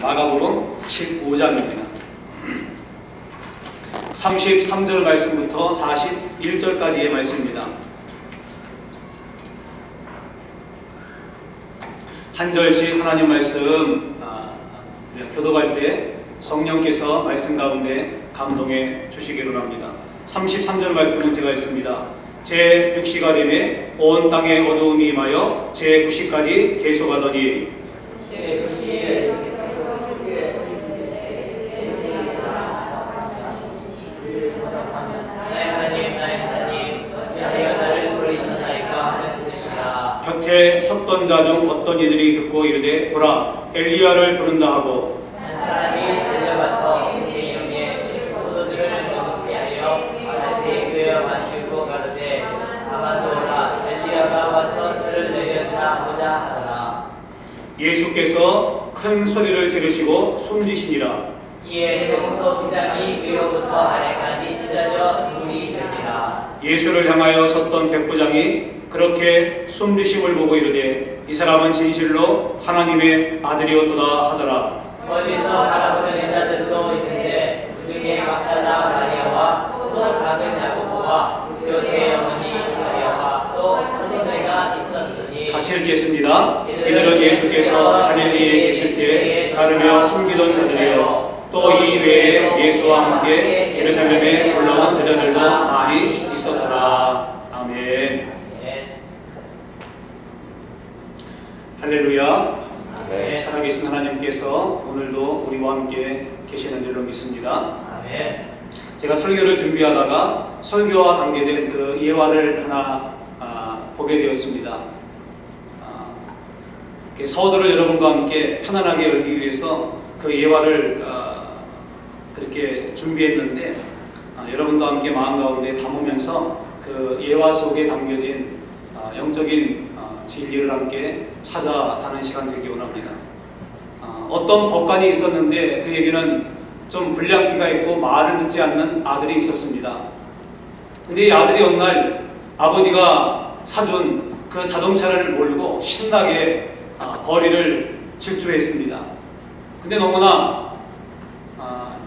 마가복음 15장입니다. 33절 말씀부터 41절까지의 말씀입니다. 한 절씩 하나님 말씀 교독할 때 성령께서 말씀 가운데 감동해 주시기를 합니다. 33절 말씀은 제가 읽습니다. 제6시가 되매 온 땅에 어두움이 임하여 제9시까지 계속하더니 곁에 섰던 자 중 어떤 이들이 듣고 이르되 보라 엘리야를 부른다 하고 한 사람이 달려가서 그의 이름에 포도들을 먹게 하여 바다에 꿰어 마시고 가로되 가만두어라 엘리야가 와서 저를 내려주나 보자 하더라. 예수께서 큰 소리를 지르시고 숨지시니라. 이에 성소 기장이 위로부터 아래까지 찢어져 물이 되니라. 예수를 향하여 섰던 백부장이 그렇게 숨지심을 보고 이르되 이 사람은 진실로 하나님의 아들이었도다 하더라. 멀리서 바라보는 여자들도 있는데 그중에 막달라 마리아와 또 작은 야고보와 요새의 어머니 마리아와 또 살로메가 있었으니. 같이 읽겠습니다. 이들은 예수께서 갈릴리에 계실 때 따르며 섬기던 자들이요 또 이 외에 예수와 함께 예루살렘에 올라온 여자들도 많이 있었더라. 아멘. 할렐루야. 아멘. 살아계신 하나님께서 오늘도 우리와 함께 계시는 줄로 믿습니다. 아멘. 제가 설교를 준비하다가 설교와 관계된 그 예화를 하나 보게 되었습니다. 서두를 여러분과 함께 편안하게 열기 위해서 그 예화를 그렇게 준비했는데 여러분과 함께 마음 가운데 담으면서 그 예화 속에 담겨진 영적인 진리를 함께 찾아가는 시간 되기 원합니다. 어떤 법관이 있었는데 그에게는 좀 불량기가 있고 말을 듣지 않는 아들이 있었습니다. 근데 이 아들이 어느 날 아버지가 사준 그 자동차를 몰고 신나게 거리를 질주했습니다. 근데 너무나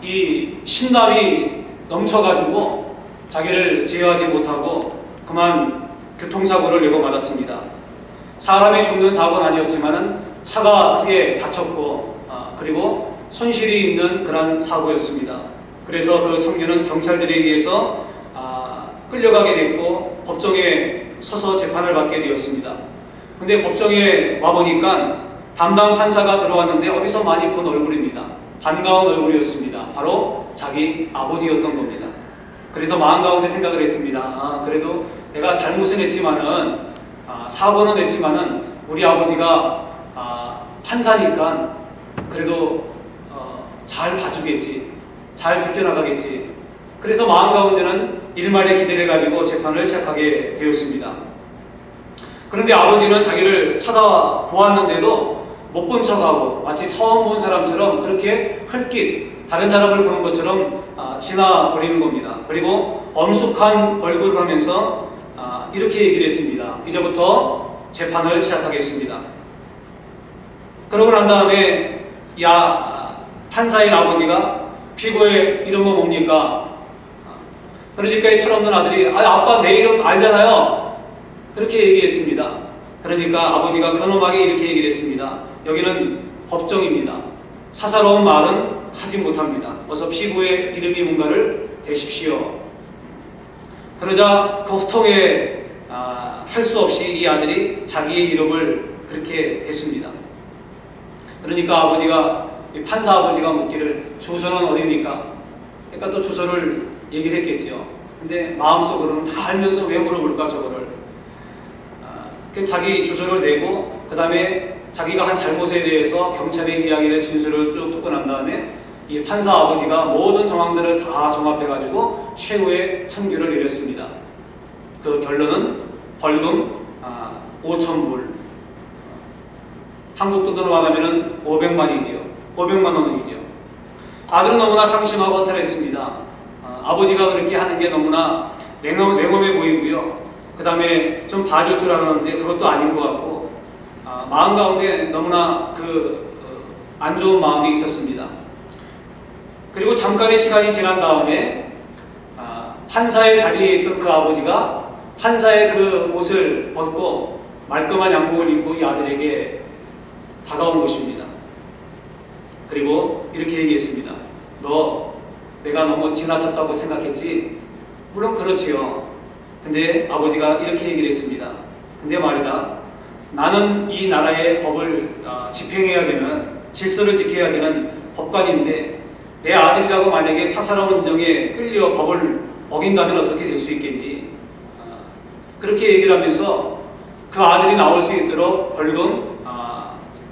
이 신남이 넘쳐가지고 자기를 제어하지 못하고 그만 교통사고를 내고 말았습니다. 사람이 죽는 사고는 아니었지만은 차가 크게 다쳤고 그리고 손실이 있는 그런 사고였습니다. 그래서 그 청년은 경찰들에 의해서 끌려가게 됐고 법정에 서서 재판을 받게 되었습니다. 근데 법정에 와보니까 담당 판사가 들어왔는데 어디서 많이 본 얼굴입니다. 반가운 얼굴이었습니다. 바로 자기 아버지였던 겁니다. 그래서 마음 가운데 생각을 했습니다. 그래도 내가 잘못은 했지만은 사고는 했지만은 우리 아버지가 판사니까 그래도 잘 봐주겠지, 잘 비켜나가겠지. 그래서 마음 가운데는 일말의 기대를 가지고 재판을 시작하게 되었습니다. 그런데 아버지는 자기를 쳐다보았는데도 못 본 척하고 마치 처음 본 사람처럼 그렇게 흘낏 다른 사람을 보는 것처럼 지나버리는 겁니다. 그리고 엄숙한 얼굴을 하면서 이렇게 얘기를 했습니다. 이제부터 재판을 시작하겠습니다. 그러고 난 다음에 판사인 아버지가 피고의 이름은 뭡니까? 그러니까 이 철없는 아들이 아빠 내 이름 알잖아요. 그렇게 얘기했습니다. 그러니까 아버지가 근엄하게 이렇게 얘기를 했습니다. 여기는 법정입니다. 사사로운 말은 하지 못합니다. 어서 피고의 이름이 뭔가를 대십시오. 그러자 그 호통에 할 수 없이 이 아들이 자기의 이름을 그렇게 댔습니다. 그러니까 아버지가 판사 아버지가 묻기를 주소는 어디입니까? 그러니까 또 주소를 얘기를 했겠죠. 근데 마음속으로는 다 알면서 왜 물어볼까 저거를. 자기 주소를 내고 그 다음에 자기가 한 잘못에 대해서 경찰의 이야기를 진술을 쭉 듣고 난 다음에 이 판사 아버지가 모든 정황들을 다 종합해가지고 최후의 판결을 내렸습니다. 그 결론은 벌금 5,000불. 한국 돈으로 말하면 500만이지요. 500만 원이죠. 아들은 너무나 상심하고 탈했습니다. 아버지가 그렇게 하는 게 너무나 냉엄해 보이고요. 그 다음에 좀 봐줄 줄 알았는데 그것도 아닌 것 같고 마음 가운데 너무나 안 좋은 마음이 있었습니다. 그리고 잠깐의 시간이 지난 다음에 판사의 자리에 있던 그 아버지가 판사의 그 옷을 벗고 말끔한 양복을 입고 이 아들에게 다가온 것입니다. 그리고 이렇게 얘기했습니다. 너 내가 너무 지나쳤다고 생각했지? 물론 그렇지요. 근데 아버지가 이렇게 얘기를 했습니다. 근데 말이다. 나는 이 나라의 법을 집행해야 되는, 질서를 지켜야 되는 법관인데 내 아들이라고 만약에 사사로운 인정에 끌려 법을 어긴다면 어떻게 될 수 있겠니? 그렇게 얘기를 하면서 그 아들이 나올 수 있도록 벌금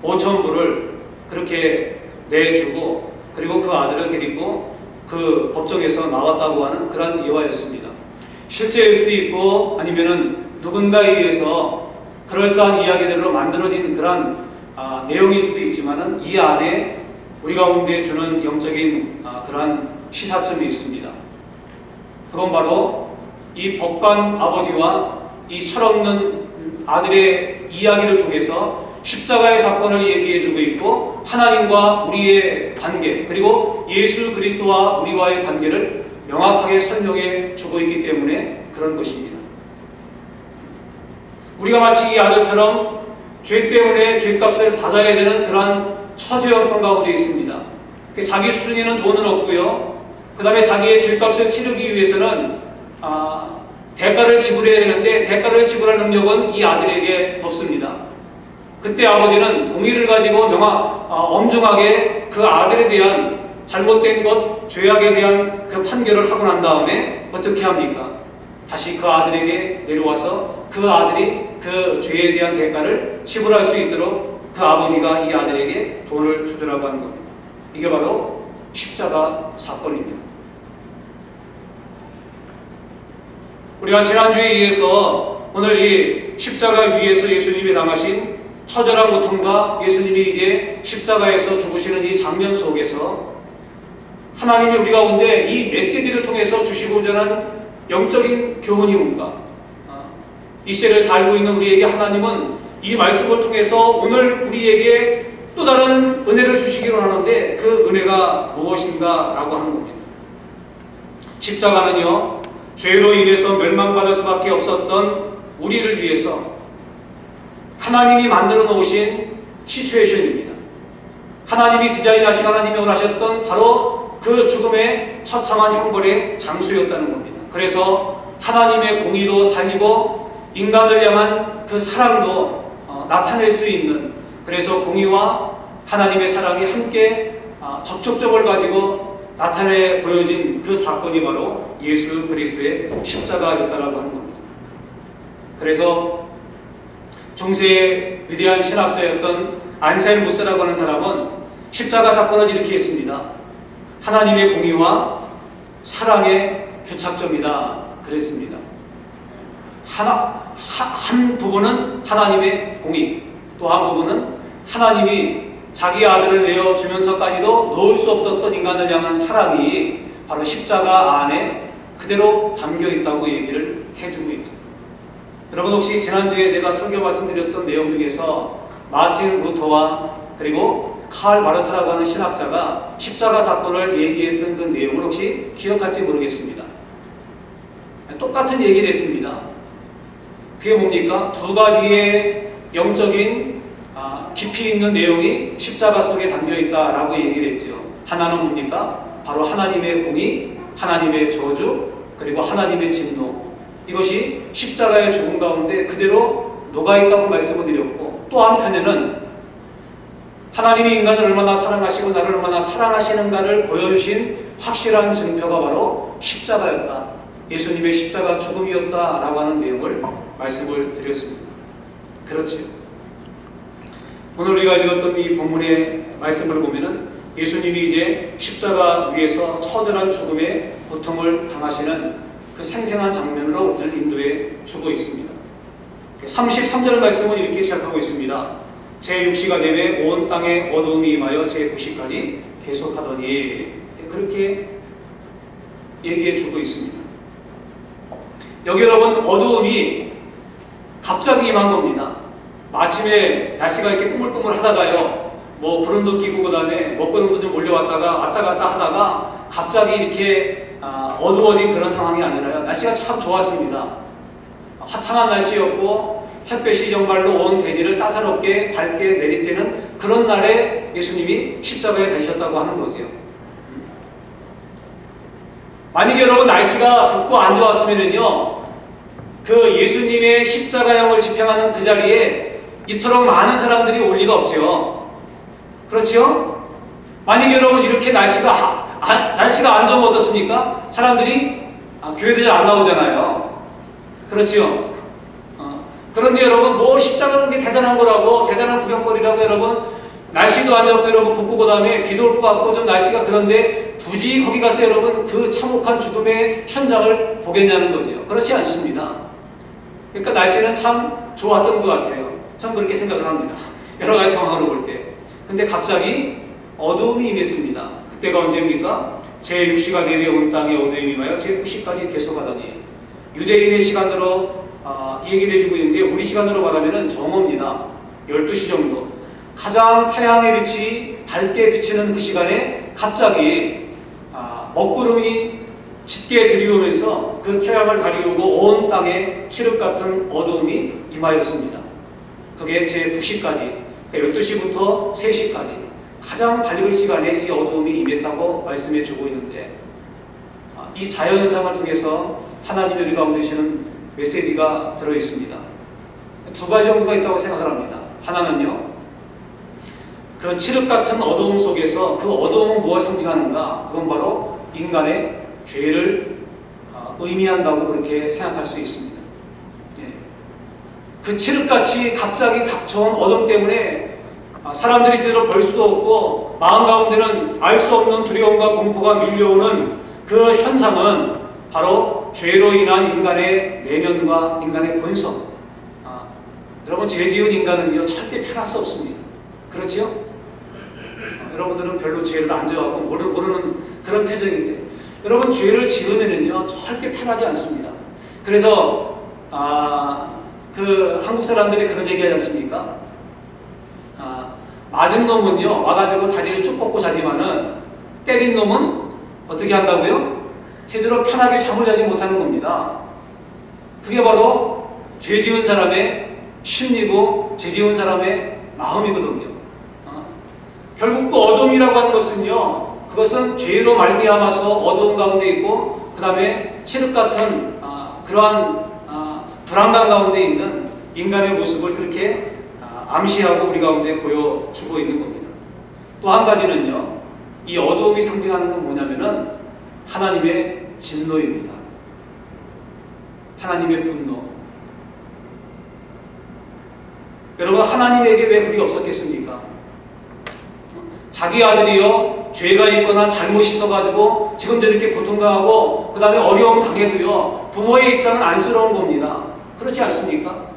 5,000불을 그렇게 내주고, 그리고 그 아들을 데리고 그 법정에서 나왔다고 하는 그런 예화였습니다. 실제일 수도 있고 아니면은 누군가에 의해서 그럴싸한 이야기들로 만들어진 그런 내용일 수도 있지만은 이 안에 우리 가운데 주는 영적인 그러한 시사점이 있습니다. 그건 바로 이 법관 아버지와 이 철없는 아들의 이야기를 통해서 십자가의 사건을 얘기해주고 있고, 하나님과 우리의 관계, 그리고 예수 그리스도와 우리와의 관계를 명확하게 설명해 주고 있기 때문에 그런 것입니다. 우리가 마치 이 아들처럼 죄 때문에 죄값을 받아야 되는 그러한 처지형편 가운데 있습니다. 자기 수중에는 돈은 없고요. 그 다음에 자기의 죄값을 치르기 위해서는 대가를 지불해야 되는데 대가를 지불할 능력은 이 아들에게 없습니다. 그때 아버지는 공의를 가지고 엄중하게 그 아들에 대한 잘못된 것, 죄악에 대한 그 판결을 하고 난 다음에 어떻게 합니까? 다시 그 아들에게 내려와서 그 아들이 그 죄에 대한 대가를 지불할 수 있도록 그 아버지가 이 아들에게 돈을 주더라고 하는 겁니다. 이게 바로 십자가 사건입니다. 우리가 지난주에 의해서 오늘 이 십자가 위에서 예수님이 당하신 처절한 고통과 예수님이 이제 십자가에서 죽으시는 이 장면 속에서 하나님이 우리 가운데 이 메시지를 통해서 주시고자 하는 영적인 교훈이 뭔가, 이 시대를 살고 있는 우리에게 하나님은 이 말씀을 통해서 오늘 우리에게 또 다른 은혜를 주시기로 하는데 그 은혜가 무엇인가 라고 하는 겁니다. 십자가는요, 죄로 인해서 멸망받을 수밖에 없었던 우리를 위해서 하나님이 만들어 놓으신 시츄에이션입니다. 하나님이 디자인하신, 하나님이 원하셨던 바로 그 죽음의 처참한 형벌의 장소였다는 겁니다. 그래서 하나님의 공의도 살리고 인간을 향한 그 사랑도 나타낼 수 있는, 그래서 공의와 하나님의 사랑이 함께 접촉점을 가지고 나타내 보여진 그 사건이 바로 예수 그리스도의 십자가였다라고 하는 겁니다. 그래서 중세의 위대한 신학자였던 안셀무스라고 하는 사람은 십자가 사건을 이렇게 했습니다. 하나님의 공의와 사랑의 교착점이다 그랬습니다. 한 부분은 하나님의 공의, 또 한 부분은 하나님이 자기 아들을 내어주면서까지도 놓을 수 없었던 인간을 향한 사랑이 바로 십자가 안에 그대로 담겨 있다고 얘기를 해주고 있죠. 여러분, 혹시 지난주에 제가 설교 말씀드렸던 내용 중에서 마틴 루터와 그리고 칼 마르트라고 하는 신학자가 십자가 사건을 얘기했던 그 내용을 혹시 기억할지 모르겠습니다. 똑같은 얘기를 했습니다. 그게 뭡니까? 두 가지의 영적인 깊이 있는 내용이 십자가 속에 담겨있다라고 얘기를 했죠. 하나는 뭡니까? 바로 하나님의 공의, 하나님의 저주, 그리고 하나님의 진노. 이것이 십자가의 죽음 가운데 그대로 녹아있다고 말씀을 드렸고, 또 한편에는 하나님이 인간을 얼마나 사랑하시고 나를 얼마나 사랑하시는가를 보여주신 확실한 증표가 바로 십자가였다, 예수님의 십자가 죽음이었다라고 하는 내용을 말씀을 드렸습니다. 그렇지요. 오늘 우리가 읽었던 이 본문의 말씀을 보면은 예수님이 이제 십자가 위에서 처절한 죽음의 고통을 당하시는 그 생생한 장면으로 우리를 인도해 주고 있습니다. 33절 말씀은 이렇게 시작하고 있습니다. 제6시가 되매 온 땅에 어두움이 임하여 제9시까지 계속하더니, 그렇게 얘기해 주고 있습니다. 여기 여러분, 어두움이 갑자기 임한 겁니다. 아침에 날씨가 이렇게 꾸물꾸물 하다가요, 뭐 구름도 끼고 그다음에 먹구름도 좀 올려왔다가 왔다 갔다 하다가 갑자기 이렇게 어두워진 그런 상황이 아니라요. 날씨가 참 좋았습니다. 화창한 날씨였고 햇볕이 정말로 온 대지를 따사롭게 밝게 내리쬐는 그런 날에 예수님이 십자가에 달리셨다고 하는 거죠. 만약에 여러분 날씨가 붓고 안 좋았으면은요, 그 예수님의 십자가형을 집행하는 그 자리에 이토록 많은 사람들이 올 리가 없죠. 그렇죠? 만약에 여러분 이렇게 날씨가 안 좋으면 어떻습니까? 사람들이 교회도 잘 안 나오잖아요. 그렇죠? 그런데 여러분 뭐 십자가가 그게 대단한 거라고, 대단한 구경거리라고 여러분, 날씨도 안 좋고 여러분 붓고 그다음에 비도 올 것 같고 좀 날씨가 그런데 굳이 거기 가서 여러분 그 참혹한 죽음의 현장을 보겠냐는 거죠. 그렇지 않습니다. 그러니까 날씨는 참 좋았던 것 같아요. 전 그렇게 생각을 합니다. 여러 가지 상황으로 볼 때. 근데 갑자기 어두움이 임했습니다. 그때가 언제입니까? 제6시가 되며 온 땅에 어두움이 임하여 제9시까지 계속하더니, 유대인의 시간으로 얘기를 해주고 있는데 우리 시간으로 말하면 정오입니다. 12시 정도. 가장 태양의 빛이 밝게 비치는 그 시간에 갑자기 먹구름이 짙게 들이오면서 그 태양을 가리우고 온 땅에 칠흑 같은 어두움이 임하였습니다. 그게 제9시까지, 그러니까 12시부터 3시까지 가장 밝은 시간에 이 어두움이 임했다고 말씀해 주고 있는데, 이 자연현상을 통해서 하나님이 우리 가운데 주시는 메시지가 들어있습니다. 두 가지 정도가 있다고 생각을 합니다. 하나는요, 그 칠흑 같은 어두움 속에서 그 어두움은 무엇을 상징하는가? 그건 바로 인간의 죄를 의미한다고 그렇게 생각할 수 있습니다. 그 칠흑같이 갑자기 닥쳐온 어둠 때문에 사람들이 그대로 볼 수도 없고 마음 가운데는 알 수 없는 두려움과 공포가 밀려오는 그 현상은 바로 죄로 인한 인간의 내면과 인간의 본성. 여러분, 죄 지은 인간은요 절대 편할 수 없습니다. 그렇지요? 여러분들은 별로 죄를 안 지어갖고 모르는 그런 표정인데, 여러분 죄를 지으면은요 절대 편하지 않습니다. 그래서 그 한국 사람들이 그런 얘기 하지 않습니까? 맞은 놈은요 와가지고 다리를 쭉 뻗고 자지만은 때린 놈은 어떻게 한다고요? 제대로 편하게 잠을 자지 못하는 겁니다. 그게 바로 죄 지은 사람의 심리고 죄 지은 사람의 마음이거든요. 결국 그 어둠이라고 하는 것은요, 그것은 죄로 말미암아서 어두운 가운데 있고 그 다음에 칠흑 같은 그러한 불안감 가운데 있는 인간의 모습을 그렇게 암시하고 우리 가운데 보여주고 있는 겁니다. 또 한 가지는요, 이 어두움이 상징하는 건 뭐냐면은 하나님의 진노입니다. 하나님의 분노. 여러분, 하나님에게 왜 그게 없었겠습니까? 자기 아들이요 죄가 있거나 잘못이 있어가지고 지금도 이렇게 고통당하고 그 다음에 어려움 당해도요 부모의 입장은 안쓰러운 겁니다. 그렇지 않습니까?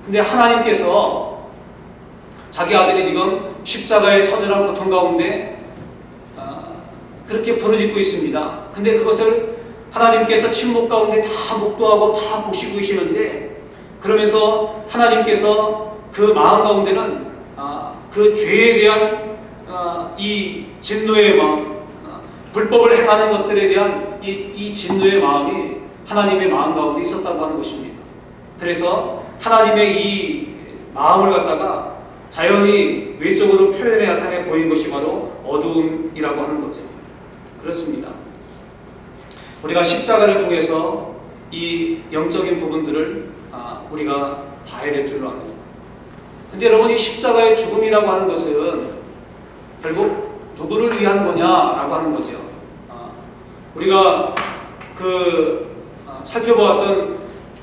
근데 하나님께서 자기 아들이 지금 십자가의 처절한 고통 가운데 그렇게 부르짖고 있습니다. 근데 그것을 하나님께서 침묵 가운데 다 목도하고 다 보시고 계시는데, 그러면서 하나님께서 그 마음 가운데는 그 죄에 대한 이 진노의 마음, 불법을 행하는 것들에 대한 이 진노의 마음이 하나님의 마음 가운데 있었다고 하는 것입니다. 그래서 하나님의 이 마음을 갖다가 자연히 외적으로 표현해 나타내 보인 것이 바로 어두움이라고 하는 거죠. 그렇습니다. 우리가 십자가를 통해서 이 영적인 부분들을 우리가 봐야 될 줄로 압니다. 근데 여러분, 이 십자가의 죽음이라고 하는 것은 결국 누구를 위한 거냐라고 하는 거죠. 우리가 살펴보았던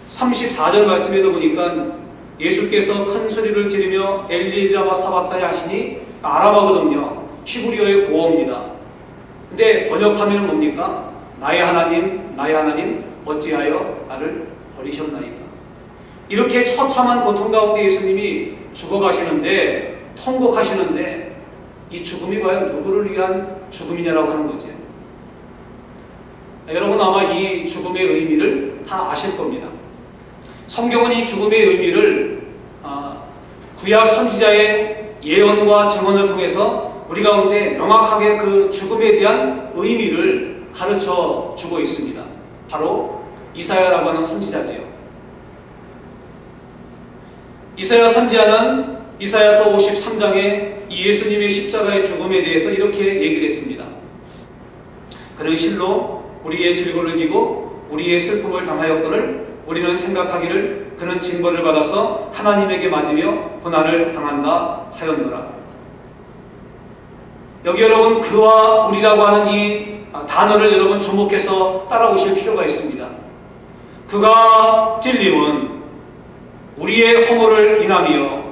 34절 말씀에도 보니까 예수께서 큰 소리를 지르며 엘리라마 사박다니 하시니 아람어거든요. 히브리어의 고어입니다. 근데 번역하면 뭡니까? 나의 하나님, 나의 하나님, 어찌하여 나를 버리셨나이까. 이렇게 처참한 고통 가운데 예수님이 죽어가시는데, 통곡하시는데, 이 죽음이 과연 누구를 위한 죽음이냐라고 하는 거죠. 여러분 아마 이 죽음의 의미를 다 아실 겁니다. 성경은 이 죽음의 의미를 구약 선지자의 예언과 증언을 통해서 우리 가운데 명확하게 그 죽음에 대한 의미를 가르쳐 주고 있습니다. 바로 이사야라고 하는 선지자지요. 이사야 선지자는 이사야서 53장에 이 예수님의 십자가의 죽음에 대해서 이렇게 얘기를 했습니다. 그는 실로 우리의 질고를 지고 우리의 슬픔을 당하였거늘 우리는 생각하기를 그는 징벌을 받아서 하나님에게 맞으며 고난을 당한다 하였노라. 여기 여러분 그와 우리라고 하는 이 단어를 여러분 주목해서 따라오실 필요가 있습니다. 그가 찔림은 우리의 허물을 인함이요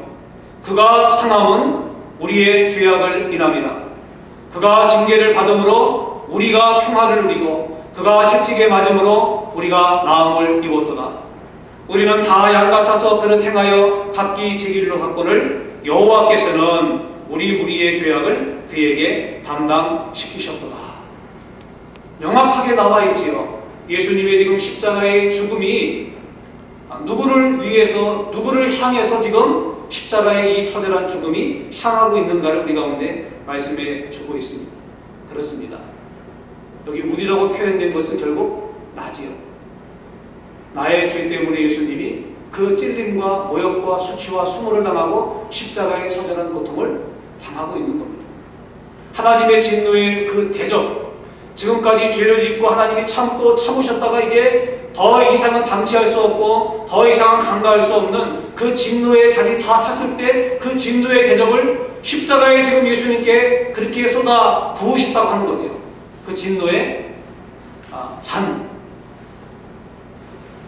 그가 상함은 우리의 죄악을 인함이라. 그가 징계를 받음으로 우리가 평화를 누리고 그가 채찍에 맞음으로 우리가 나음을 입었도다. 우리는 다 양 같아서 그릇 행하여 각기 제 길로 갔거늘 여호와께서는 우리 무리의 죄악을 그에게 담당시키셨도다. 명확하게 나와 있지요. 예수님의 지금 십자가의 죽음이 누구를 위해서, 누구를 향해서 지금 십자가의 이 처절한 죽음이 향하고 있는가를 우리 가운데 말씀해 주고 있습니다. 그렇습니다. 여기 우리라고 표현된 것은 결국 나지요. 나의 죄 때문에 예수님이 그 찔림과 모욕과 수치와 수모를 당하고 십자가의 처절한 고통을 당하고 있는 겁니다. 하나님의 진노의 그 대접, 지금까지 죄를 짓고 하나님이 참고 참으셨다가 이제 더 이상은 방치할 수 없고 더 이상은 간과할 수 없는 그 진노의 잔이 다 찼을 때 그 진노의 대접을 십자가에 지금 예수님께 그렇게 쏟아 부으셨다고 하는 거죠. 그 진노의 잔,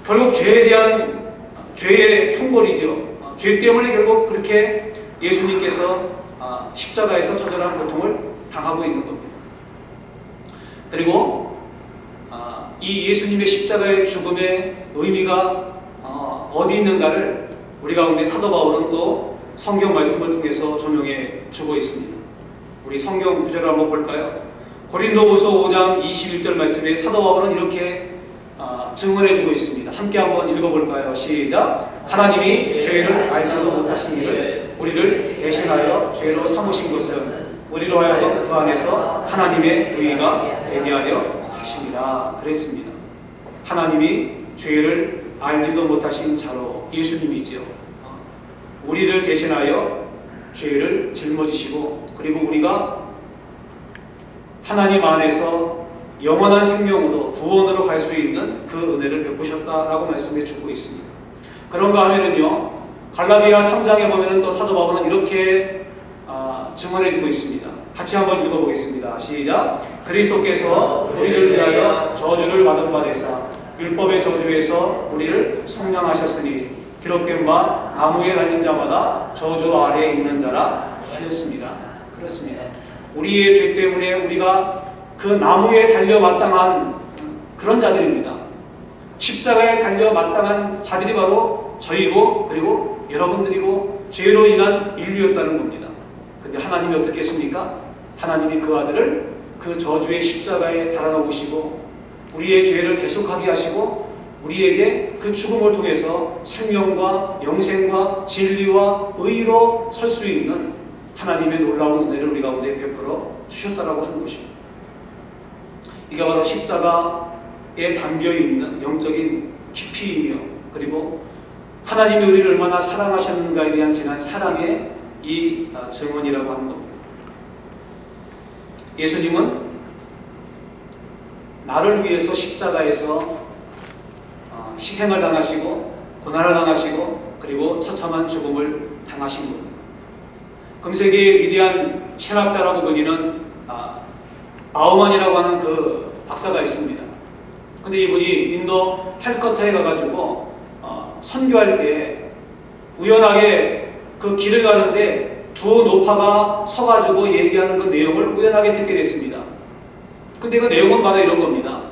결국 죄에 대한 죄의 형벌이죠. 죄 때문에 결국 그렇게 예수님께서 십자가에서 처절한 고통을 당하고 있는 겁니다. 그리고 이 예수님의 십자가의 죽음의 의미가 어디 있는가를 우리 가운데 사도 바울은 또 성경 말씀을 통해서 조명해 주고 있습니다. 우리 성경 구절을 한번 볼까요? 고린도후서 5장 21절 말씀에 사도 바울은 이렇게 증언해 주고 있습니다. 함께 한번 읽어볼까요? 시작. 하나님이 죄를 알지도 못하신 이를 우리를 대신하여 죄로 삼으신 것은 우리로 하여금 그 안에서 하나님의 의가 되게 하려 하십니다. 그랬습니다. 하나님이 죄를 알지도 못하신 자로 예수님이지요. 우리를 대신하여 죄를 짊어지시고 그리고 우리가 하나님 안에서 영원한 생명으로 구원으로 갈 수 있는 그 은혜를 베푸셨다라고 말씀해 주고 있습니다. 그런가 하면은요, 갈라디아 3장에 보면은 또 사도 바울은 이렇게 증언해 주고 있습니다. 같이 한번 읽어보겠습니다. 시작. 그리스도께서 우리를 위하여 저주를 받은 바 되사 율법의 저주에서 우리를 속량하셨으니 기록된 바 나무에 달린 자마다 저주 아래에 있는 자라 하였습니다. 그렇습니다. 우리의 죄 때문에 우리가 그 나무에 달려 마땅한 그런 자들입니다. 십자가에 달려 마땅한 자들이 바로 저희고 그리고 여러분들이고 죄로 인한 인류였다는 겁니다. 근데 하나님이 어떻게 했습니까? 하나님이 그 아들을 그 저주의 십자가에 달아놓으시고 우리의 죄를 대속하게 하시고 우리에게 그 죽음을 통해서 생명과 영생과 진리와 의로 설 수 있는 하나님의 놀라운 은혜를 우리 가운데 베풀어 주셨다라고 하는 것입니다. 이게 바로 십자가에 담겨있는 영적인 깊이이며 그리고 하나님이 우리를 얼마나 사랑하셨는가에 대한 진한 사랑의 이 증언이라고 하는 겁니다. 예수님은 나를 위해서 십자가에서 희생을 당하시고 고난을 당하시고 그리고 처참한 죽음을 당하신 겁니다. 금세기의 위대한 신학자라고 불리는 바우만이라고 하는 그 박사가 있습니다. 근데 이분이 인도 캘커타에 가가지고 선교할 때 우연하게 그 길을 가는데 두 노파가 서가지고 얘기하는 그 내용을 우연하게 듣게 됐습니다. 근데 그 내용은 바로 이런 겁니다.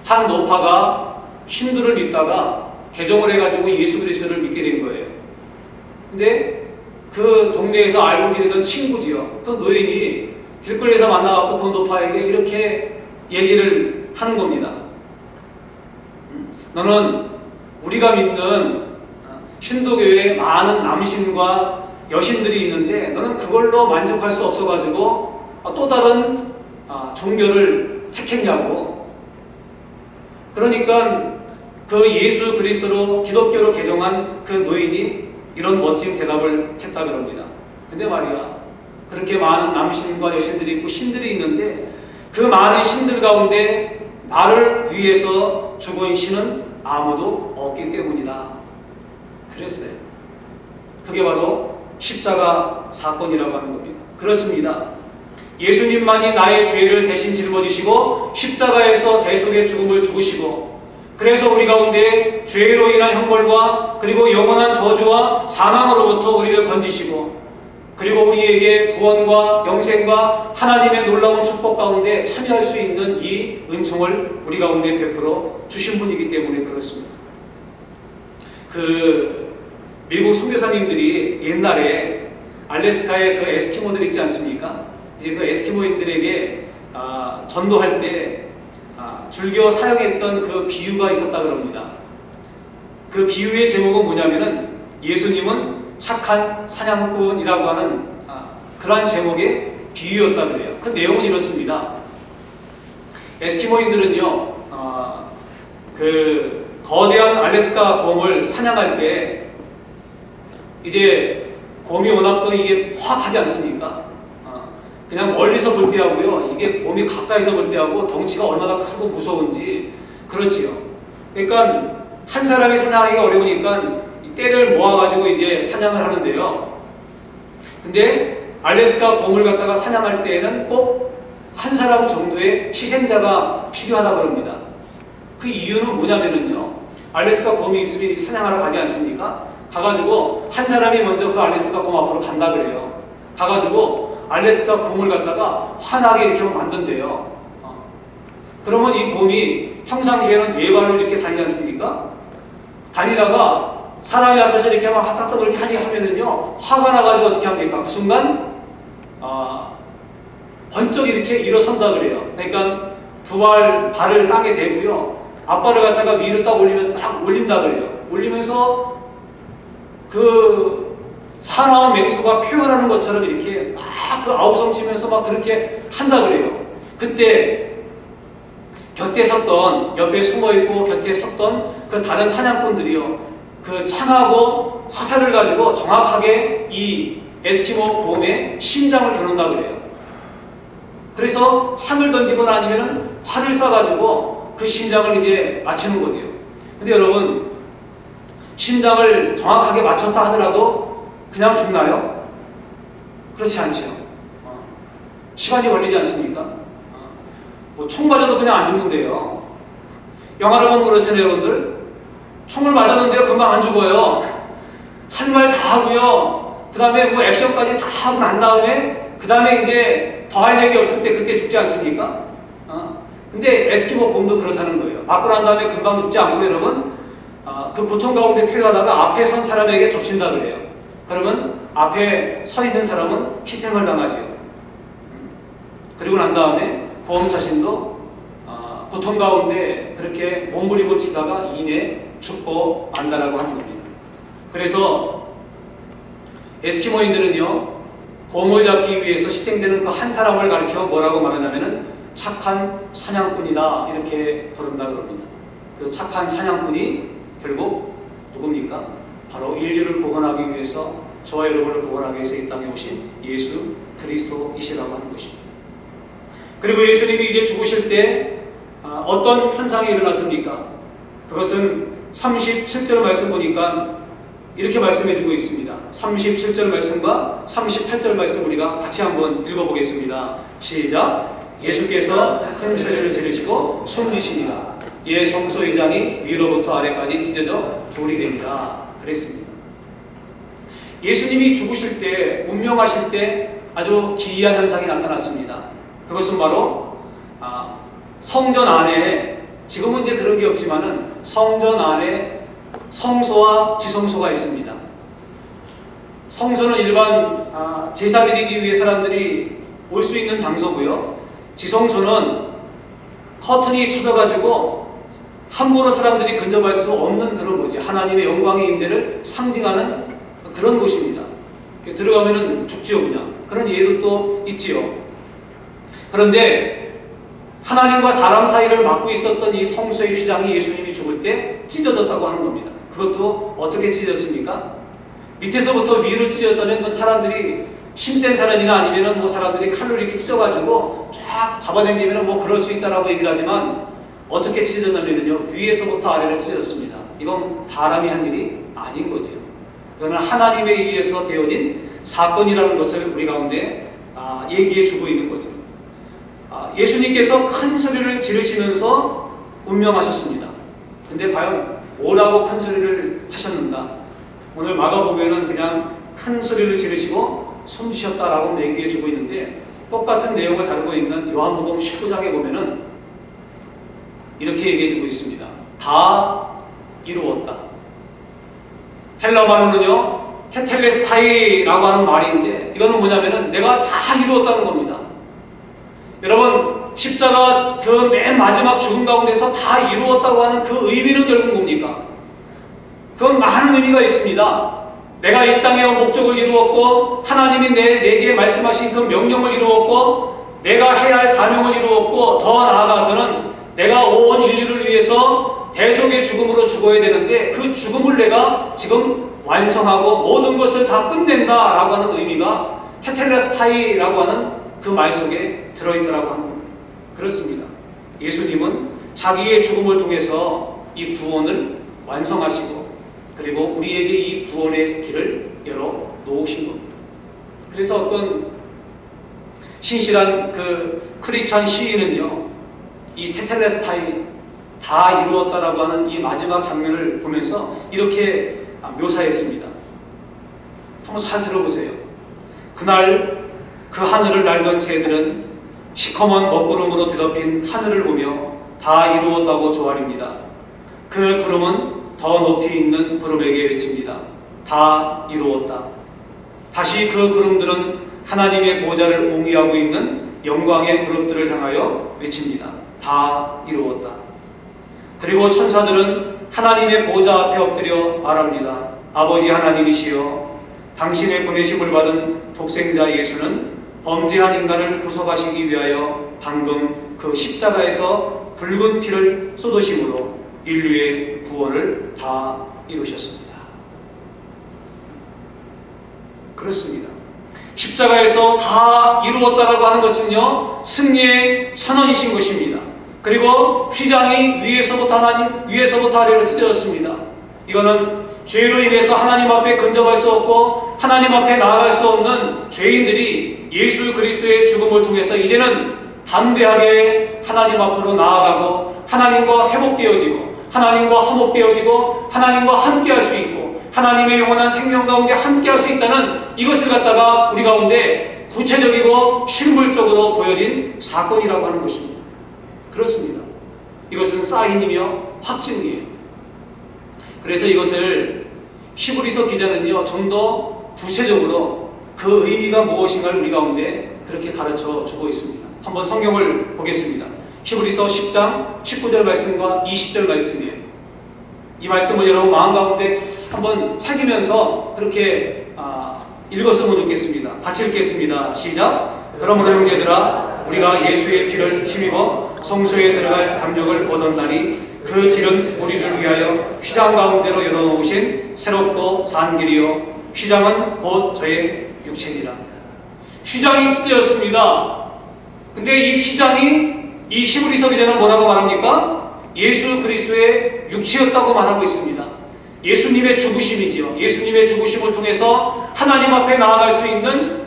한 노파가 힌두를 믿다가 개종을 해가지고 예수 그리스도를 믿게 된 거예요. 근데 그 동네에서 알고 지내던 친구지요. 그 노인이 길거리에서 만나갖고 그 노파에게 이렇게 얘기를 하는 겁니다. 너는 우리가 믿는 신도교회에 많은 남신과 여신들이 있는데 너는 그걸로 만족할 수 없어가지고 또 다른 종교를 택했냐고. 그러니까 그 예수 그리스도로 기독교로 개종한 그 노인이 이런 멋진 대답을 했다 그럽니다. 근데 말이야, 그렇게 많은 남신과 여신들이 있고 신들이 있는데 그 많은 신들 가운데 나를 위해서 죽은 신은 아무도 없기 때문이다 그랬어요. 그게 바로 십자가 사건이라고 하는 겁니다. 그렇습니다. 예수님만이 나의 죄를 대신 짊어지시고 십자가에서 대속의 죽음을 죽으시고, 그래서 우리 가운데 죄로 인한 형벌과 그리고 영원한 저주와 사망으로부터 우리를 건지시고, 그리고 우리에게 구원과 영생과 하나님의 놀라운 축복 가운데 참여할 수 있는 이 은총을 우리 가운데 베풀어 주신 분이기 때문에 그렇습니다. 미국 선교사님들이 옛날에 알래스카에 그 에스키모들 있지 않습니까? 이제 그 에스키모인들에게 전도할 때 즐겨 사용했던 그 비유가 있었다 그럽니다. 그 비유의 제목은 뭐냐면은 예수님은 착한 사냥꾼이라고 하는 그러한 제목의 비유였다 그래요. 그 내용은 이렇습니다. 에스키모인들은요, 그 거대한 알래스카 곰을 사냥할 때 이제 곰이 워낙 또 이게 포악하지 않습니까? 그냥 멀리서 볼 때 하고요, 이게 곰이 가까이서 볼 때 하고 덩치가 얼마나 크고 무서운지 그렇지요. 그러니까 한 사람이 사냥하기가 어려우니까 떼를 모아가지고 이제 사냥을 하는데요. 근데 알래스카 곰을 갖다가 사냥할 때에는 꼭 한 사람 정도의 희생자가 필요하다 그럽니다. 그 이유는 뭐냐면은요, 알래스카 곰이 있으면 사냥하러 가지 않습니까? 가가지고 한 사람이 먼저 그 알래스카 곰 앞으로 간다 그래요. 가가지고 알래스카 곰을 갖다가 화나게 이렇게 만든대요. 그러면 이 곰이 평상시에는 네 발로 이렇게 다니지 않습니까? 다니다가 사람이 앞에서 이렇게 막 핫핫 이렇게 하면은요, 화가 나가지고 어떻게 합니까? 그 순간 번쩍 이렇게 일어선다 그래요. 그러니까 발을 땅에 대고요, 앞발을 갖다가 위로 딱 올리면서 딱 올린다 그래요. 올리면서 그 사나운 맹수가 표현하는 것처럼 이렇게 막 그 아우성 치면서 막 그렇게 한다 그래요. 그때 곁에 섰던, 옆에 숨어있고 곁에 섰던 그 다른 사냥꾼들이요, 그 창하고 화살을 가지고 정확하게 이 에스키모 곰의 심장을 겨눈다 그래요. 그래서 창을 던지거나 아니면은 활을 쏴가지고 그 심장을 이제 맞추는 거죠. 근데 여러분, 심장을 정확하게 맞췄다 하더라도 그냥 죽나요? 그렇지 않지요. 시간이 걸리지 않습니까? 뭐 총 맞아도 그냥 안 죽는데요. 영화를 보면 그렇잖아요, 여러분들. 총을 맞았는데요, 금방 안 죽어요. 할 말 다 하고요, 그 다음에 뭐 액션까지 다 하고 난 다음에 그 다음에 이제 더 할 얘기 없을 때 그때 죽지 않습니까? 근데 에스키모 곰도 그렇다는 거예요. 맞고 난 다음에 금방 죽지 않고 여러분, 그 고통 가운데 표현하다가 앞에 선 사람에게 덮친다 그래요. 그러면 앞에 서 있는 사람은 희생을 당하죠. 그리고 난 다음에 곰 자신도 고통 가운데 그렇게 몸부림을 치다가 이내 죽고 만다라고 하는 겁니다. 그래서 에스키모인들은요, 곰을 잡기 위해서 희생되는 그 한 사람을 가리켜 뭐라고 말하냐면은 착한 사냥꾼이다 이렇게 부른다 그럽니다. 그 착한 사냥꾼이 결국 누굽니까? 바로 인류를 구원하기 위해서, 저와 여러분을 구원하기 위해서 이 땅에 오신 예수 그리스도이시라고 하는 것입니다. 그리고 예수님이 이제 죽으실 때 어떤 현상이 일어났습니까? 그것은 37절 말씀 보니까 이렇게 말씀해주고 있습니다. 37절 말씀과 38절 말씀 우리가 같이 한번 읽어보겠습니다. 시작. 예수께서 큰 소리를 지르시고 숨지시니라. 이에 성소 의장이 위로부터 아래까지 찢어져 돌이 되니라 그랬습니다. 예수님이 죽으실 때, 운명하실 때 아주 기이한 현상이 나타났습니다. 그것은 바로 성전 안에, 지금은 이제 그런 게 없지만은 성전 안에 성소와 지성소가 있습니다. 성소는 일반 제사 드리기 위해 사람들이 올 수 있는 장소고요. 지성소는 커튼이 쳐져가지고 함부로 사람들이 근접할 수 없는 그런 곳이 하나님의 영광의 임재를 상징하는 그런 곳입니다. 들어가면은 죽지요 그냥. 그런 예도 또 있지요. 그런데 하나님과 사람 사이를 막고 있었던 이 성소의 휘장이 예수님이 죽을 때 찢어졌다고 하는 겁니다. 그것도 어떻게 찢어졌습니까? 밑에서부터 위로 찢어졌다면 그건 사람들이 힘센 사람이나 아니면은 뭐 사람들이 칼로 이렇게 찢어가지고 쫙 잡아당기면은 뭐 그럴 수 있다라고 얘기를 하지만 어떻게 찢어졌냐면요 위에서부터 아래로 찢어졌습니다. 이건 사람이 한 일이 아닌 거죠. 이거는 하나님에 의해서 되어진 사건이라는 것을 우리 가운데 얘기해 주고 있는 거죠. 예수님께서 큰 소리를 지르시면서 운명하셨습니다. 근데 과연 뭐라고 큰 소리를 하셨는가? 오늘 마가복음에는 그냥 큰 소리를 지르시고 숨 쉬었다라고 얘기해 주고 있는데 똑같은 내용을 다루고 있는 요한복음 19장에 보면은 이렇게 얘기해 주고 있습니다. 다 이루었다. 헬라말로는요 테텔레스타이라고 하는 말인데 이거는 뭐냐면은 내가 다 이루었다는 겁니다. 여러분 십자가 그 맨 마지막 죽음 가운데서 다 이루었다고 하는 그 의미는 결국 뭡니까? 그건 많은 의미가 있습니다. 내가 이 땅의 목적을 이루었고 하나님이 내게 말씀하신 그 명령을 이루었고 내가 해야 할 사명을 이루었고 더 나아가서는 내가 온 인류를 위해서 대속의 죽음으로 죽어야 되는데 그 죽음을 내가 지금 완성하고 모든 것을 다 끝낸다라고 하는 의미가 테텔레스타이라고 하는 그 말 속에 들어있더라고 하는 겁니다. 그렇습니다. 예수님은 자기의 죽음을 통해서 이 구원을 완성하시고 그리고 우리에게 이 구원의 길을 열어 놓으신 겁니다. 그래서 어떤 신실한 그 크리스찬 시인은요 이 테텔레스타이 다 이루었다라고 하는 이 마지막 장면을 보면서 이렇게 묘사했습니다. 한번 잘 들어보세요. 그날 그 하늘을 날던 새들은 시커먼 먹구름으로 뒤덮인 하늘을 보며 다 이루었다고 조아립니다. 그 구름은 더 높이 있는 구름에게 외칩니다. 다 이루었다. 다시 그 구름들은 하나님의 보좌를 옹이하고 있는 영광의 그룹들을 향하여 외칩니다. 다 이루었다. 그리고 천사들은 하나님의 보좌 앞에 엎드려 말합니다. 아버지 하나님이시여 당신의 보내심을 받은 독생자 예수는 범죄한 인간을 구속하시기 위하여 방금 그 십자가에서 붉은 피를 쏟으심으로 인류의 구원을 다 이루셨습니다. 그렇습니다. 십자가에서 다 이루었다라고 하는 것은요 승리의 선언이신 것입니다. 그리고 휘장이 위에서부터 아래로 찢어졌습니다. 이거는 죄로 인해서 하나님 앞에 근접할 수 없고 하나님 앞에 나아갈 수 없는 죄인들이 예수 그리스도의 죽음을 통해서 이제는 담대하게 하나님 앞으로 나아가고 하나님과 회복되어지고 하나님과 화목되어지고 하나님과 함께할 수 있고 하나님의 영원한 생명 가운데 함께할 수 있다는 이것을 갖다가 우리 가운데 구체적이고 실물적으로 보여진 사건이라고 하는 것입니다. 그렇습니다. 이것은 사인이며 확증이에요. 그래서 이것을 히브리서 기자는요 좀 더 구체적으로 그 의미가 무엇인가를 우리 가운데 그렇게 가르쳐 주고 있습니다. 한번 성경을 보겠습니다. 히브리서 10장 19절 말씀과 20절 말씀이에요. 이 말씀을 여러분 마음 가운데 한번 새기면서 그렇게 읽었으면 좋겠습니다. 같이 읽겠습니다. 시작. 그러므로 형제들아 우리가 예수의 피를 힘입어 성소에 들어갈 담력을 얻었나니 그 길은 우리를 위하여 휘장 가운데로 열어놓으신 새롭고 산 길이요 휘장은 곧 저의 육체니라. 휘장이 찢어졌습니다. 근데 이 휘장이 이 히브리서 기자는 뭐라고 말합니까? 예수 그리스도의 육체였다고 말하고 있습니다. 예수님의 죽으심이지요. 예수님의 죽으심을 통해서 하나님 앞에 나아갈 수 있는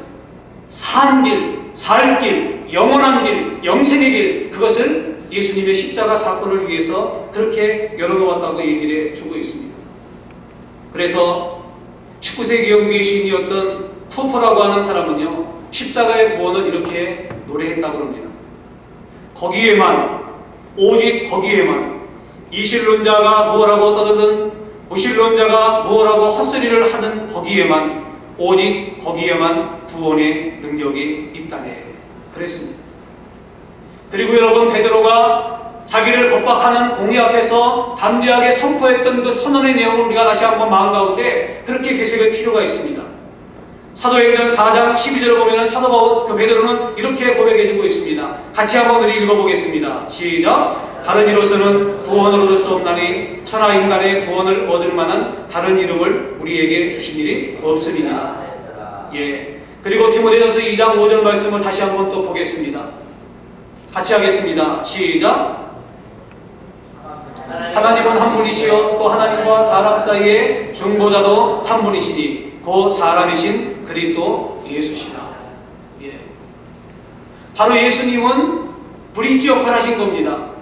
산 길, 살 길, 영원한 길, 영생의 길, 그것을 예수님의 십자가 사건을 위해서 그렇게 열어놓았다고 얘기를 해주고 있습니다. 그래서 19세기 영국의 시인이었던 쿠퍼라고 하는 사람은요 십자가의 구원을 이렇게 노래했다고 합니다. 거기에만 오직 거기에만 이신론자가 무엇라고 떠들든 무신론자가 무엇라고 헛소리를 하든 거기에만 오직 거기에만 구원의 능력이 있다네 그랬습니다. 그리고 여러분 베드로가 자기를 겁박하는 공의 앞에서 담대하게 선포했던 그 선언의 내용을 우리가 다시 한번 마음 가운데 그렇게 되새길 필요가 있습니다. 사도행전 4장 12절을 보면 사도 베드로는 이렇게 고백해주고 있습니다. 같이 한번 우리 읽어보겠습니다. 시작. 다른 이로서는 구원을 얻을 수 없나니 천하 인간의 구원을 얻을 만한 다른 이름을 우리에게 주신 일이 없으리니. 예. 그리고 디모데전서 2장 5절 말씀을 다시 한번 또 보겠습니다. 같이 하겠습니다. 시작. 하나님은 한 분이시요 또 하나님과 사람 사이의 중보자도 한 분이시니 곧 사람이신 그리스도 예수시라. 예. 바로 예수님은 브릿지 역할을 하신 겁니다.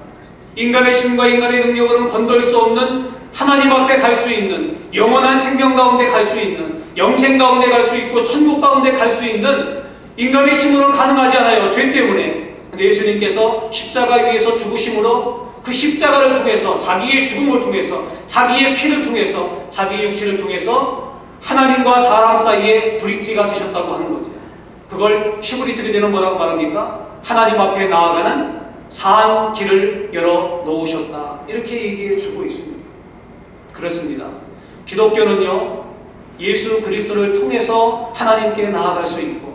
인간의 힘과 인간의 능력으로는 건들 수 없는 하나님 앞에 갈 수 있는, 영원한 생명 가운데 갈 수 있는, 영생 가운데 갈 수 있고 천국 가운데 갈 수 있는 인간의 힘으로는 가능하지 않아요. 죄 때문에. 근데 예수님께서 십자가 위에서 죽으심으로 그 십자가를 통해서 자기의 죽음을 통해서 자기의 피를 통해서 자기의 육신을 통해서 하나님과 사람 사이에 브릿지가 되셨다고 하는 거죠. 그걸 히브리 서기서는 뭐라고 말합니까? 하나님 앞에 나아가는 사한 길을 열어 놓으셨다. 이렇게 얘기해 주고 있습니다. 그렇습니다. 기독교는요, 예수 그리스도를 통해서 하나님께 나아갈 수 있고,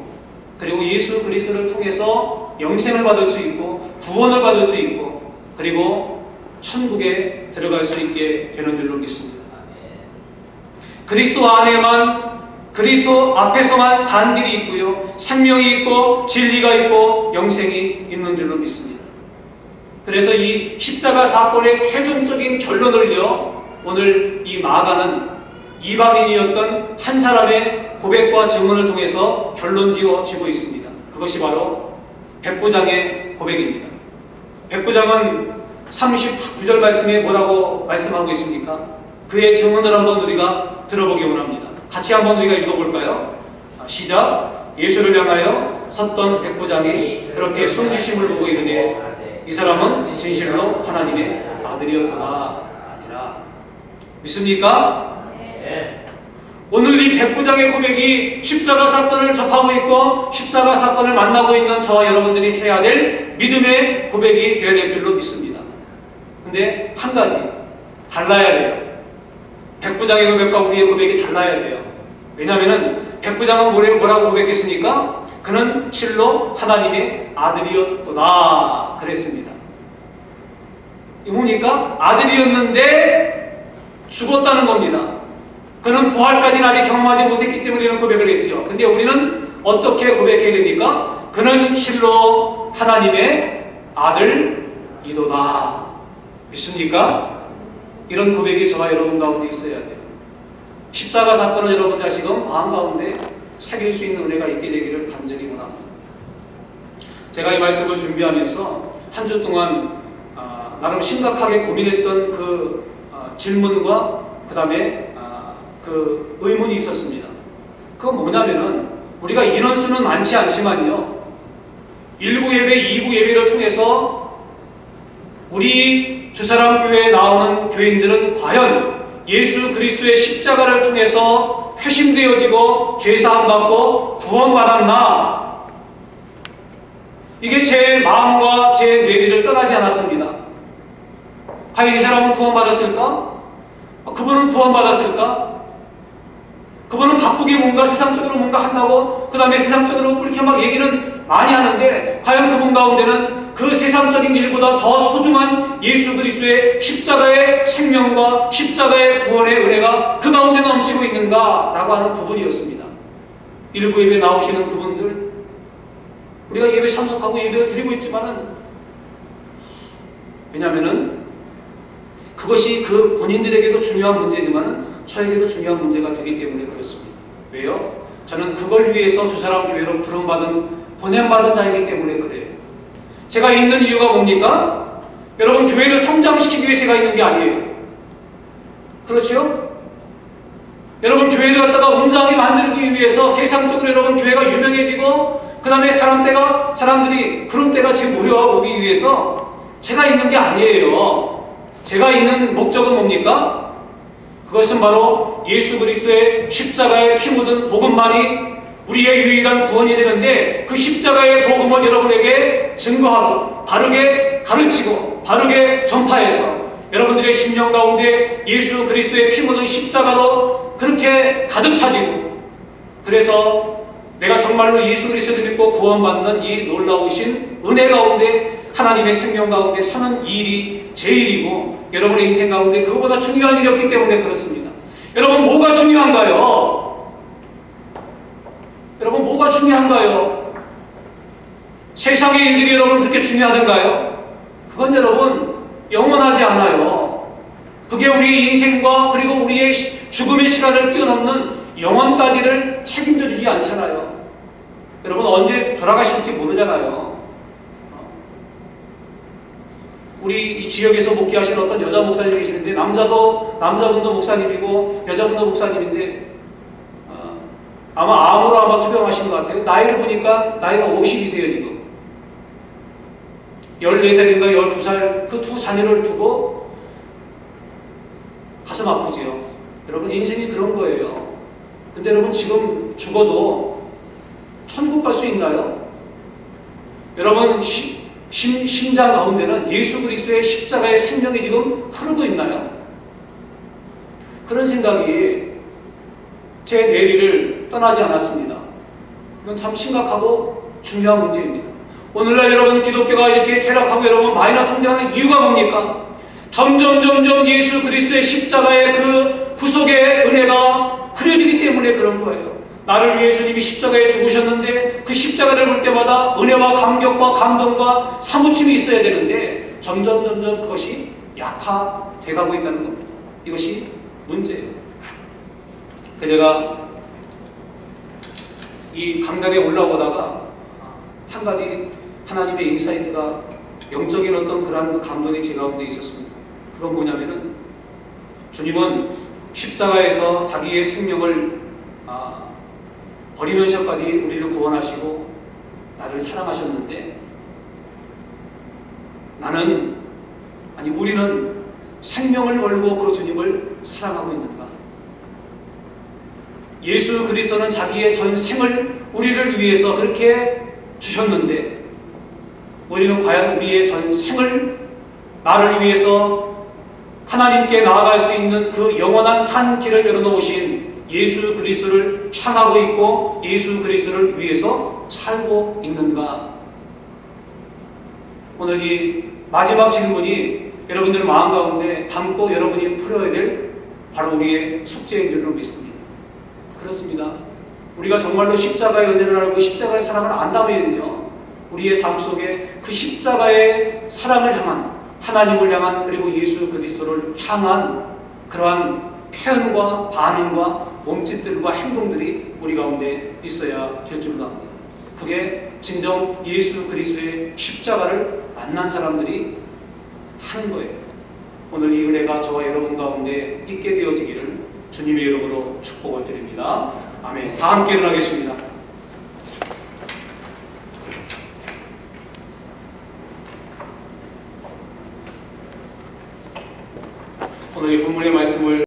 그리고 예수 그리스도를 통해서 영생을 받을 수 있고, 구원을 받을 수 있고, 그리고 천국에 들어갈 수 있게 되는 줄로 믿습니다. 그리스도 안에만, 그리스도 앞에서만 산 길이 있고요, 생명이 있고 진리가 있고 영생이 있는 줄로 믿습니다. 그래서 이 십자가 사건의 최종적인 결론을요, 오늘 이 마가는 이방인이었던 한 사람의 고백과 증언을 통해서 결론 지어지고 있습니다. 그것이 바로 백부장의 고백입니다. 백부장은 39절 말씀에 뭐라고 말씀하고 있습니까? 그의 증언을 한번 우리가 들어보기 원합니다. 같이 한번 우리가 읽어볼까요? 시작. 예수를 향하여 섰던 백부장이 그렇게 숨기심을 보고 이르되 이 사람은 진실로 하나님의 아들이었도다. 아니라. 믿습니까? 네. 오늘 이 백부장의 고백이 십자가 사건을 접하고 있고 십자가 사건을 만나고 있는 저와 여러분들이 해야 될 믿음의 고백이 되어야 될 줄로 믿습니다. 근데 한 가지 달라야 돼요. 백부장의 고백과 우리의 고백이 달라야 돼요. 왜냐하면 백부장은 뭐라고 고백했습니까? 그는 실로 하나님의 아들이었도다 그랬습니다. 이 뭡니까? 아들이었는데 죽었다는 겁니다. 그는 부활까지는 아직 경험하지 못했기 때문에 이런 고백을 했지요. 근데 우리는 어떻게 고백해야 됩니까? 그는 실로 하나님의 아들이도다. 믿습니까? 이런 고백이 저와 여러분 가운데 있어야 돼요. 십자가 사건을 여러분 자식은 마음 가운데 새길 수 있는 은혜가 있게 되기를 간절히 원합니다. 제가 이 말씀을 준비하면서 한 주 동안 나름 심각하게 고민했던 그 질문과 그 다음에 그 의문이 있었습니다. 그건 뭐냐면은 우리가 인원수는 많지 않지만요, 1부 예배, 2부 예배를 통해서 우리 주사람 교회에 나오는 교인들은 과연 예수 그리스도의 십자가를 통해서 회심되어지고 죄사함 받고 구원받았나? 이게 제 마음과 제 뇌리를 떠나지 않았습니다. 과연 이 사람은 구원받았을까? 그분은 구원받았을까? 그분은 바쁘게 뭔가 세상적으로 뭔가 한다고 그 다음에 세상적으로 그렇게 막 얘기는 많이 하는데 과연 그분 가운데는 그 세상적인 일보다 더 소중한 예수 그리스도의 십자가의 생명과 십자가의 구원의 은혜가 그 가운데 넘치고 있는가? 라고 하는 부분이었습니다. 일부 예배 나오시는 그분들, 우리가 예배 참석하고 예배를 드리고 있지만은, 왜냐하면은 그것이 그 본인들에게도 중요한 문제지만은 저에게도 중요한 문제가 되기 때문에 그렇습니다. 왜요? 저는 그걸 위해서 주사람 교회로 부름받은, 보냄받은 자이기 때문에 그래요. 제가 있는 이유가 뭡니까? 여러분, 교회를 성장시키기 위해 제가 있는 게 아니에요. 그렇죠? 여러분, 교회를 갖다가 웅장하게 만들기 위해서 세상적으로 여러분 교회가 유명해지고 그 다음에 사람들이 그런 때가 지금 모여오기 위해서 제가 있는 게 아니에요. 제가 있는 목적은 뭡니까? 그것은 바로 예수 그리스도의 십자가에 피 묻은 복음만이 우리의 유일한 구원이 되는데, 그 십자가의 복음을 여러분에게 증거하고 바르게 가르치고 바르게 전파해서 여러분들의 심령 가운데 예수 그리스도의 피 묻은 십자가로 그렇게 가득 차지고, 그래서 내가 정말로 예수 그리스도를 믿고 구원받는 이 놀라우신 은혜 가운데 하나님의 생명 가운데 사는 일이 제일이고, 여러분의 인생 가운데 그거보다 중요한 일이 없기 때문에 그렇습니다. 여러분, 뭐가 중요한가요? 여러분, 뭐가 중요한가요? 세상의 일들이 여러분 그렇게 중요하던가요? 그건 여러분 영원하지 않아요. 그게 우리의 인생과 그리고 우리의 죽음의 시간을 뛰어넘는 영원까지를 책임져 주지 않잖아요. 여러분, 언제 돌아가실지 모르잖아요. 우리 이 지역에서 목회하시는 어떤 여자 목사님이 계시는데, 남자분도 목사님이고 여자분도 목사님인데, 아마 암으로 아마 투병하신 것 같아요. 나이를 보니까 나이가 50이세요 지금. 14살인가 12살 그 두 자녀를 두고 가슴 아프지요. 여러분, 인생이 그런 거예요. 근데 여러분, 지금 죽어도 천국 갈 수 있나요? 여러분, 심장 가운데는 예수 그리스도의 십자가의 생명이 지금 흐르고 있나요? 그런 생각이 제 내리를 떠나지 않았습니다. 이건 참 심각하고 중요한 문제입니다. 오늘날 여러분, 기독교가 이렇게 퇴락하고 여러분 마이너스 성장하는 이유가 뭡니까? 점점 예수 그리스도의 십자가의 그 구속의 은혜가 흐려지기 때문에 그런 거예요. 나를 위해 주님이 십자가에 죽으셨는데 그 십자가를 볼 때마다 은혜와 감격과 감동과 사무침이 있어야 되는데 점점 그것이 약화돼 가고 있다는 겁니다. 이것이 문제예요. 제가 이 강단에 올라오다가 한 가지 하나님의 인사이트가, 영적인 어떤 그러한 감동이 제 가운데 있었습니다. 그건 뭐냐면은, 주님은 십자가에서 자기의 생명을 버리면서까지 우리를 구원하시고 나를 사랑하셨는데, 우리는 생명을 걸고 그 주님을 사랑하고 있는가? 예수 그리스도는 자기의 전생을 우리를 위해서 그렇게 주셨는데, 우리는 과연 우리의 전생을 나를 위해서 하나님께 나아갈 수 있는 그 영원한 산 길을 열어놓으신 예수 그리스도를 향하고 있고 예수 그리스도를 위해서 살고 있는가? 오늘 이 마지막 질문이 여러분들의 마음 가운데 담고 여러분이 풀어야 될 바로 우리의 숙제인 줄로 믿습니다. 그렇습니다. 우리가 정말로 십자가의 은혜를 알고 십자가의 사랑을 안다면요, 우리의 삶 속에 그 십자가의 사랑을 향한, 하나님을 향한, 그리고 예수 그리스도를 향한 그러한 표현과 반응과 몸짓들과 행동들이 우리 가운데 있어야 될 줄로 압니다. 그게 진정 예수 그리스도의 십자가를 만난 사람들이 하는 거예요. 오늘 이 은혜가 저와 여러분 가운데 있게 되어지기를 주님의 이름으로 축복을 드립니다. 아멘. 다 함께 일어나겠습니다. 오늘 이 본문의 말씀을